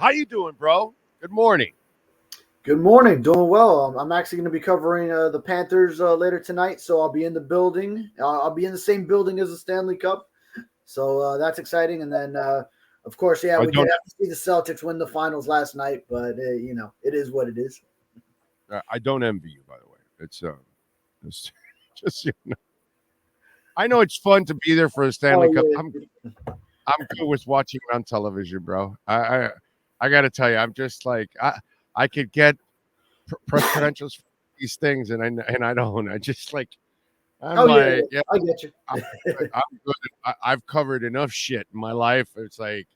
How you doing, bro? Good morning. Good morning. Doing well. I'm actually going to be covering the Panthers later tonight, so I'll be in the building. I'll be in the same building as the Stanley Cup, so that's exciting. And then, of course, I we don't. did have to see the Celtics win the finals last night, but it is what it is. I don't envy you, by the way. It's just I know it's fun to be there for a Stanley Cup. Yeah. I'm good with watching it on television, bro. I got to tell you, I'm just like I could get press credentials for these things, and I don't. I just like I'm like yeah, I get you. I'm, I'm good. I've covered enough shit in my life. It's like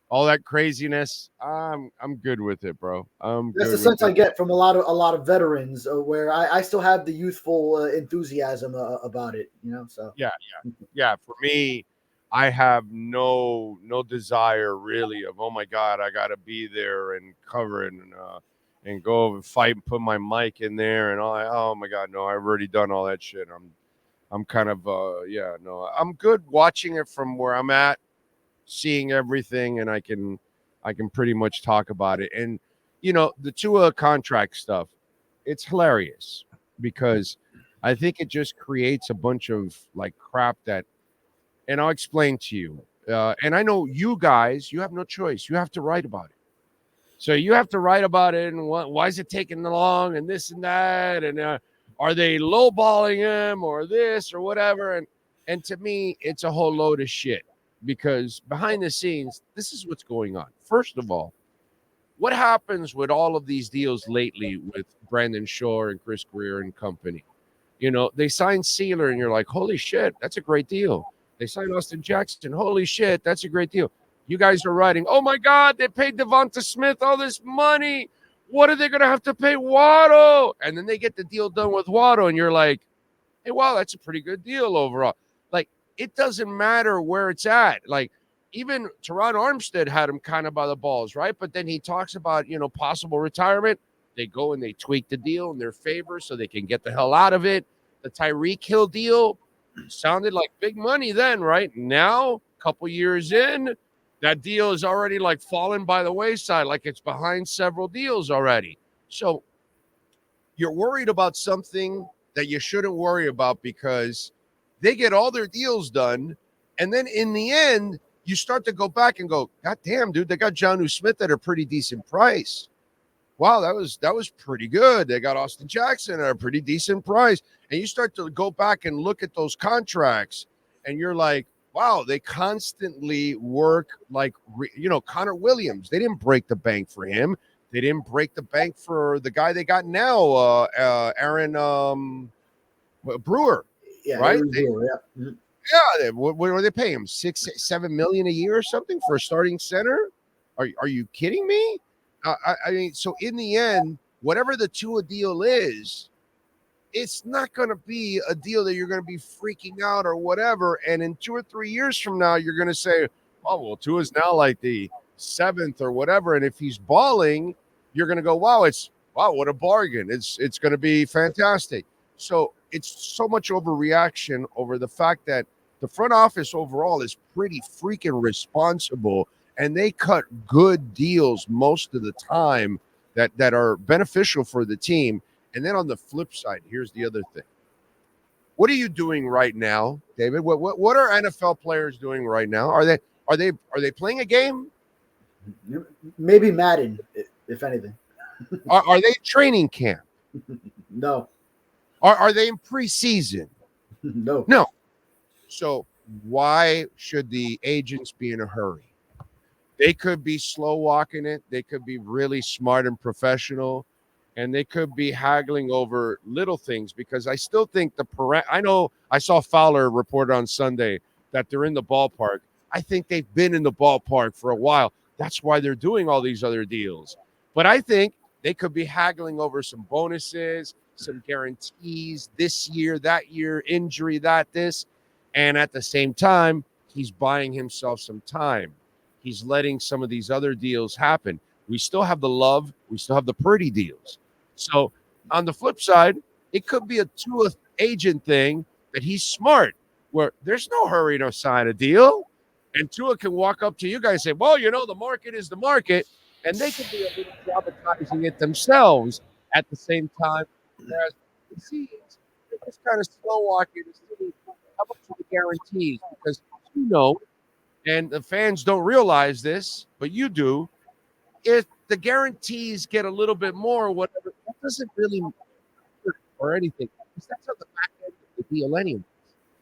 all that craziness. I'm good with it, bro. I'm That's good the with sense I it. get from a lot of veterans, where I still have the youthful enthusiasm about it. So Yeah. For me, I have no desire really of, oh my god, I got to be there and cover it and go and fight and put my mic in there and all. Oh my god, no, I've already done all that shit. I'm kind of no, I'm good watching it from where I'm at, seeing everything, and I can pretty much talk about it. And the Tua contract stuff, it's hilarious because I think it just creates a bunch of like crap that, and I'll explain to you. And I know you guys, you have no choice. You have to write about it. So you have to write about it, and why is it taking long, and this and that, and are they lowballing him or this or whatever? And to me, it's a whole load of shit because behind the scenes, this is what's going on. First of all, what happens with all of these deals lately with Brandon Shore and Chris Greer and company? They sign Sealer, and you're like, holy shit, that's a great deal. They signed Austin Jackson. Holy shit, that's a great deal. You guys are writing, oh my God, they paid Devonta Smith all this money. What are they going to have to pay Waddle? And then they get the deal done with Waddle, and you're like, hey, wow, that's a pretty good deal overall. Like, it doesn't matter where it's at. Like, even Teron Armstead had him kind of by the balls, right? But then he talks about, possible retirement. They go and they tweak the deal in their favor so they can get the hell out of it. The Tyreek Hill deal sounded like big money then, right? Now, a couple years in, that deal is already like fallen by the wayside, like it's behind several deals already. So you're worried about something that you shouldn't worry about because they get all their deals done. And then in the end, you start to go back and go, God damn, dude, they got Jonnu Smith at a pretty decent price. Wow, that was pretty good. They got Austin Jackson at a pretty decent price. And you start to go back and look at those contracts, and you're like, wow, they constantly work like, Connor Williams. They didn't break the bank for him. They didn't break the bank for the guy they got now, Aaron Brewer, yeah, right? Brewer, yeah. Mm-hmm. Yeah, what are they paying him? 6-7 million a year or something for a starting center? Are you kidding me? I mean, so in the end, whatever the Tua deal is, it's not going to be a deal that you're going to be freaking out or whatever. And in 2 or 3 years from now, you're going to say, oh, well, Tua's now like the 7th or whatever. And if he's balling, you're going to go, wow, what a bargain. It's going to be fantastic. So it's so much overreaction over the fact that the front office overall is pretty freaking responsible, and they cut good deals most of the time that are beneficial for the team. And then on the flip side, here's the other thing. What are you doing right now, David? What are NFL players doing right now? Are they playing a game? Maybe Madden, if anything. Are they training camp? No. Are they in preseason? No. No. So why should the agents be in a hurry? They could be slow walking it. They could be really smart and professional, and they could be haggling over little things because I still think I know I saw Fowler report on Sunday that they're in the ballpark. I think they've been in the ballpark for a while. That's why they're doing all these other deals. But I think they could be haggling over some bonuses, some guarantees this year, that year, injury, this. And at the same time, he's buying himself some time. He's letting some of these other deals happen. We still have the Love. We still have the Purdy deals. So on the flip side, it could be a Tua agent thing that he's smart, where there's no hurry to sign a deal. And Tua can walk up to you guys and say, well, the market is the market. and they could be a little dramatizing it themselves at the same time. Whereas the seeds, they're just kind of slow walking to see how much of the guarantees, because and the fans don't realize this, but you do. If the guarantees get a little bit more, whatever, that doesn't really matter or anything, because that's on the back end of the deal anyway.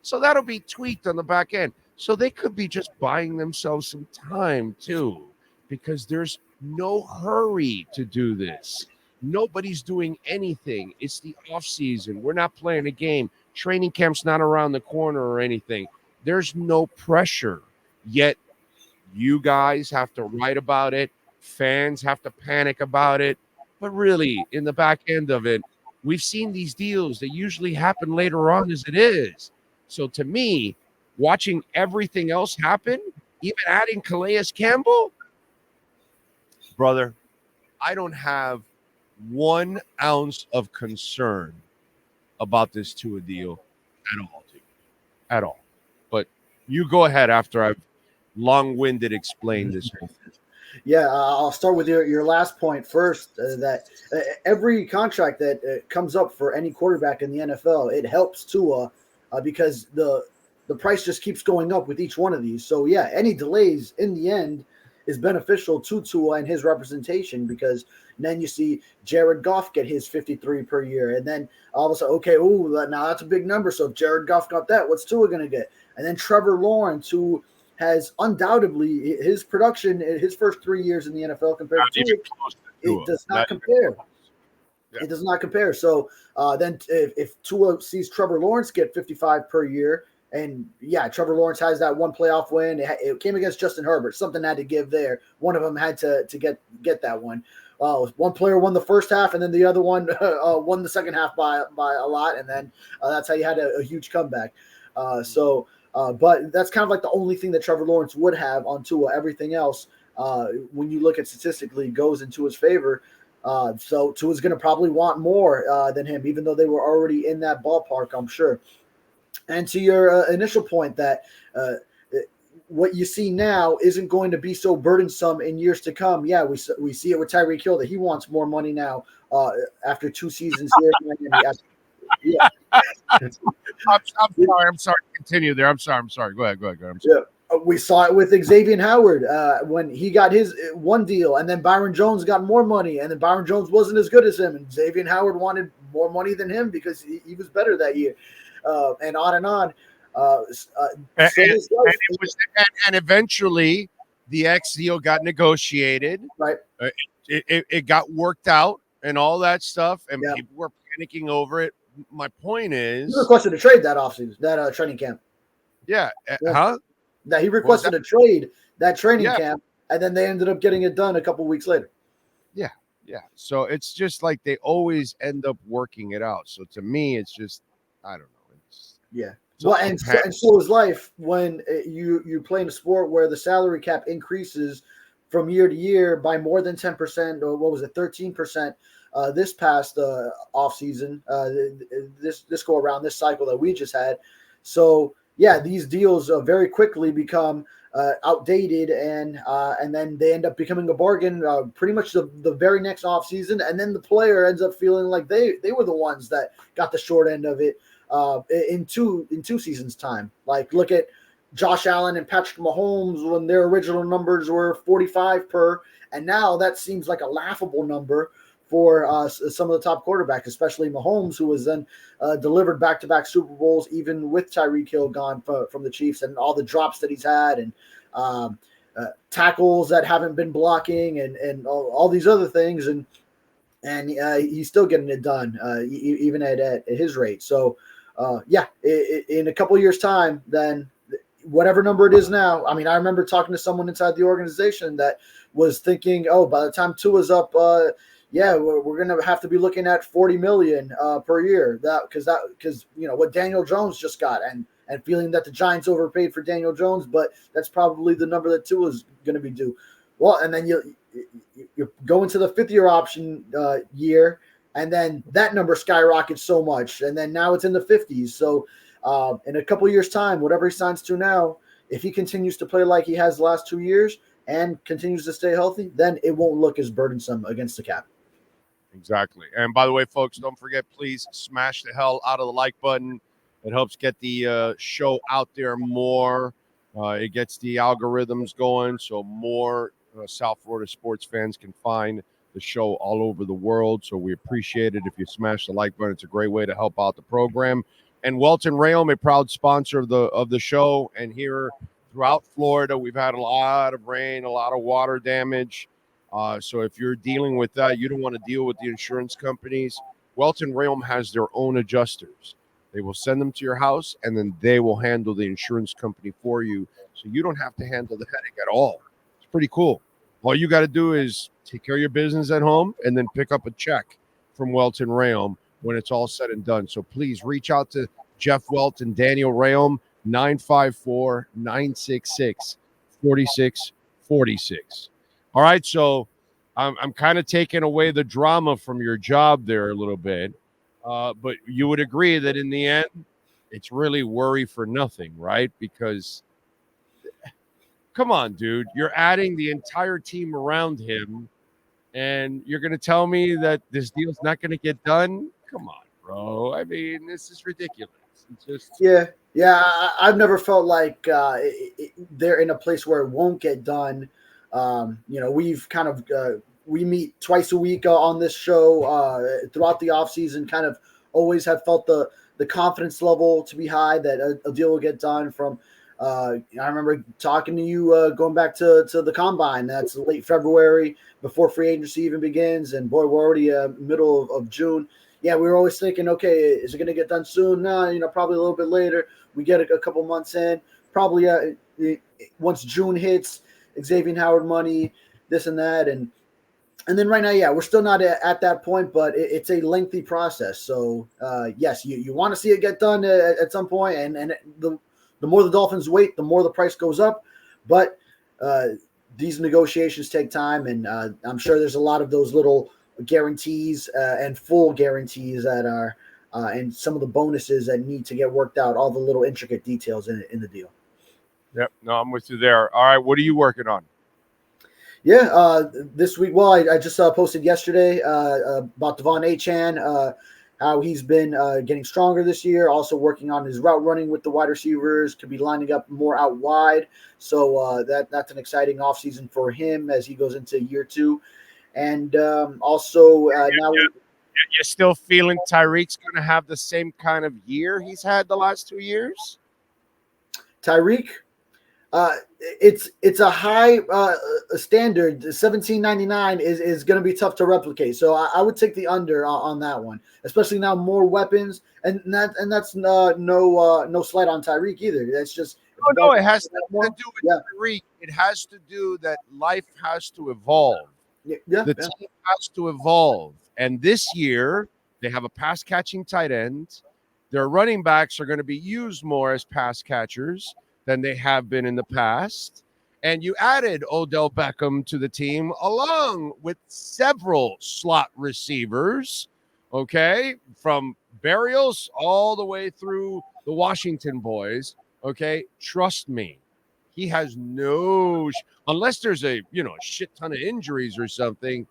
So that'll be tweaked on the back end. So they could be just buying themselves some time too, because there's no hurry to do this. Nobody's doing anything. It's the off season. We're not playing a game. Training camp's not around the corner or anything. There's no pressure. Yet you guys have to write about it. Fans have to panic about it. But really, in the back end of it, we've seen these deals that usually happen later on as it is. So to me, watching everything else happen, even adding Calais Campbell, brother, I don't have 1 ounce of concern about this Tua deal at all, dude. At all. But you go ahead after I've long-winded explained this whole thing. Yeah, I'll start with your last point first. That every contract that comes up for any quarterback in the NFL, it helps Tua because the price just keeps going up with each one of these. So yeah, any delays in the end is beneficial to Tua and his representation, because then you see Jared Goff get his 53 per year, and then all of a sudden, okay, now that's a big number. So if Jared Goff got that, what's Tua going to get? And then Trevor Lawrence, who has undoubtedly his production in his first 3 years in the NFL compared to Tua, it does not compare. Yeah. It does not compare. So then if Tua sees Trevor Lawrence get 55 per year, and yeah, Trevor Lawrence has that one playoff win. It came against Justin Herbert. Something had to give there. One of them had to get that one. One player won the first half, and then the other one won the second half by a lot, and then that's how you had a huge comeback. But that's kind of like the only thing that Trevor Lawrence would have on Tua. Everything else, when you look at statistically, goes into his favor. So Tua's going to probably want more than him, even though they were already in that ballpark, I'm sure. And to your initial point that what you see now isn't going to be so burdensome in years to come. Yeah, we see it with Tyreek Hill that he wants more money now after 2 seasons here. Yeah. I'm sorry. Continue there. I'm sorry. Go ahead. Yeah. We saw it with Xavier Howard when he got his one deal, and then Byron Jones got more money, and then Byron Jones wasn't as good as him, and Xavier Howard wanted more money than him because he was better that year, and on and on. And eventually the X deal got negotiated. Right. It got worked out and all that stuff, and people were panicking over it. My point is, he requested a trade that offseason, that training camp. Yeah. Huh? That he requested a trade that training camp, and then they ended up getting it done a couple weeks later. Yeah. So it's just like they always end up working it out. So to me, it's just, I don't know. So is life when you play in a sport where the salary cap increases from year to year by more than 10%, or what was it, 13%? This past off season, this go around, this cycle that we just had. So yeah, these deals very quickly become outdated, and then they end up becoming a bargain pretty much the very next off season, and then the player ends up feeling like they were the ones that got the short end of it in two seasons time. Like look at Josh Allen and Patrick Mahomes when their original numbers were 45 per, and now that seems like a laughable number for some of the top quarterbacks, especially Mahomes, who was then delivered back-to-back Super Bowls, even with Tyreek Hill gone from the Chiefs, and all the drops that he's had, and tackles that haven't been blocking, and all these other things, and he's still getting it done, even at his rate. So, in a couple of years' time, then whatever number it is now, I mean, I remember talking to someone inside the organization that was thinking, by the time Tua's up, we're going to have to be looking at $40 million per year. Because what Daniel Jones just got, and feeling that the Giants overpaid for Daniel Jones, but that's probably the number that Tua's going to be due. Well, and then you go into the 5th-year option year, and then that number skyrockets so much, and then now it's in the 50s. So in a couple of years' time, whatever he signs to now, if he continues to play like he has the last 2 years, and continues to stay healthy, then it won't look as burdensome against the cap. Exactly. And by the way, folks, don't forget, please smash the hell out of the like button. It helps get the show out there more. It gets the algorithms going, so more South Florida sports fans can find the show all over the world. So we appreciate it if you smash the like button. It's a great way to help out the program. And Welt Rheaume, a proud sponsor of the show. And here throughout Florida, we've had a lot of rain, a lot of water damage. So if you're dealing with that, you don't want to deal with the insurance companies. Welt Rheaume has their own adjusters. They will send them to your house, and then they will handle the insurance company for you. So you don't have to handle the headache at all. It's pretty cool. All you got to do is take care of your business at home and then pick up a check from Welt Rheaume when it's all said and done. So please reach out to Jeff Welt and Daniel Rheaume, 954-966-4646. All right, so I'm kind of taking away the drama from your job there a little bit. But you would agree that in the end, it's really worry for nothing, right? Because, come on, dude, you're adding the entire team around him, and you're going to tell me that this deal's not going to get done? Come on, bro. I mean, this is ridiculous. It's just I've never felt like they're in a place where it won't get done. We've kind of we meet twice a week on this show throughout the offseason, kind of always have felt the confidence level to be high that a deal will get done. From I remember talking to you going back to the combine. That's late February before free agency even begins, and boy, we're already middle of June. Yeah, we were always thinking, okay, is it going to get done soon? No, probably a little bit later. We get a couple months in, probably once June hits, Xavier Howard money, this and that, and then right now, we're still not at that point, but it's a lengthy process. So yes, you want to see it get done at some point, and the more the Dolphins wait, the more the price goes up. But these negotiations take time, and I'm sure there's a lot of those little guarantees and full guarantees that are and some of the bonuses that need to get worked out, all the little intricate details in the deal. Yep. No, I'm with you there. All right. What are you working on? Yeah, this week, well, I just posted yesterday about Devon Achane, how he's been getting stronger this year, also working on his route running with the wide receivers, to be lining up more out wide. So that's an exciting offseason for him as he goes into year 2. And also now you're still feeling Tyreek's going to have the same kind of year he's had the last 2 years? Tyreek, it's a high standard. 17.99 is going to be tough to replicate. So I would take the under on that one, especially now more weapons, and that's no slight on Tyreek either. That's just no, it has to do with Tyreek. It has to do that life has to evolve. The team has to evolve, and this year they have a pass catching tight end. Their running backs are going to be used more as pass catchers than they have been in the past. And you added Odell Beckham to the team along with several slot receivers, okay, from Burials all the way through the Washington boys, okay? Trust me, he has unless there's a shit ton of injuries or something,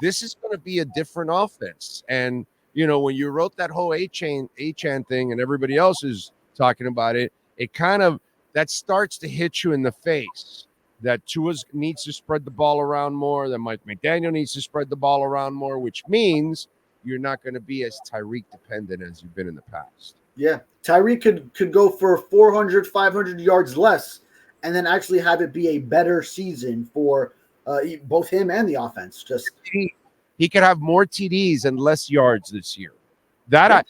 this is going to be a different offense. And, when you wrote that whole A-Chan thing and everybody else is talking about it, it kind of that starts to hit you in the face that Tua needs to spread the ball around more, that Mike McDaniel needs to spread the ball around more, which means you're not going to be as Tyreek dependent as you've been in the past. Yeah, Tyreek could go for 400, 500 yards less and then actually have it be a better season for both him and the offense. Just he could have more TDs and less yards this year. That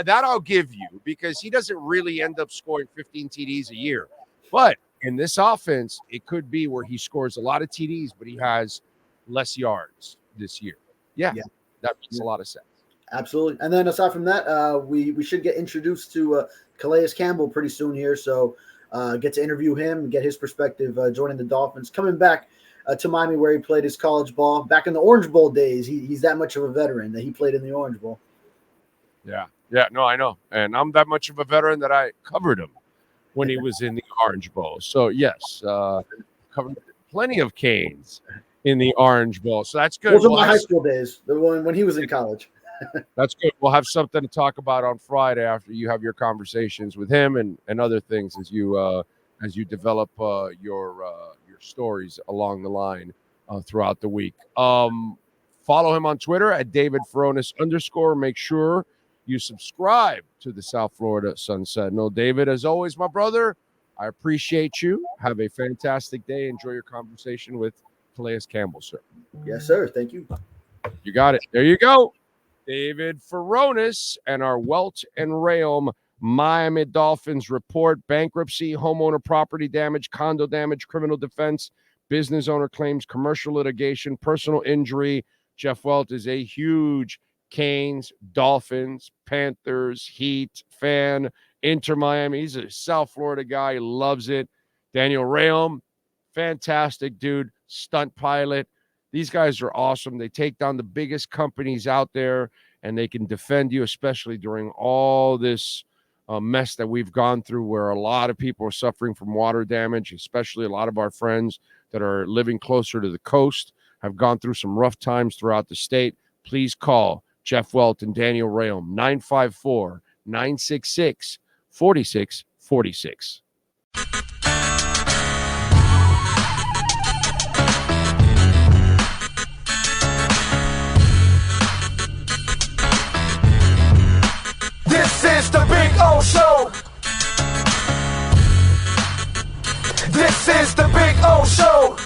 I'll give you, because he doesn't really end up scoring 15 TDs a year. But in this offense, it could be where he scores a lot of TDs, but he has less yards this year. Yeah. That makes a lot of sense. Absolutely. And then aside from that, we should get introduced to Calais Campbell pretty soon here. So get to interview him, get his perspective joining the Dolphins. Coming back to Miami where he played his college ball. Back in the Orange Bowl days, he's that much of a veteran that he played in the Orange Bowl. Yeah, no, I know. And I'm that much of a veteran that I covered him when he was in the Orange Bowl. So, yes, covered plenty of Canes in the Orange Bowl. So that's good. Those are We'll my have high school days, the one when he was in college. That's good. We'll have something to talk about on Friday after you have your conversations with him and other things as you develop your stories along the line throughout the week. Follow him on Twitter at David Furones _. Make sure you subscribe to the South Florida Sun Sentinel. David, as always, my brother, I appreciate you. Have a fantastic day. Enjoy your conversation with Calais Campbell, sir. Yes, sir. Thank you. You got it. There you go. David Furones and our Welt Rheaume Miami Dolphins report: bankruptcy, homeowner property damage, condo damage, criminal defense, business owner claims, commercial litigation, personal injury. Jeff Welt is a huge Canes, Dolphins, Panthers, Heat fan. InterMiami. He's a South Florida guy. He loves it. Daniel Rheaume, fantastic dude, stunt pilot. These guys are awesome. They take down the biggest companies out there, and they can defend you, especially during all this mess that we've gone through, where a lot of people are suffering from water damage, especially a lot of our friends that are living closer to the coast have gone through some rough times throughout the state. Please call Jeff Welt and Daniel Rheaume, 954-966-4646. This is the Big O Show. This is the Big O Show.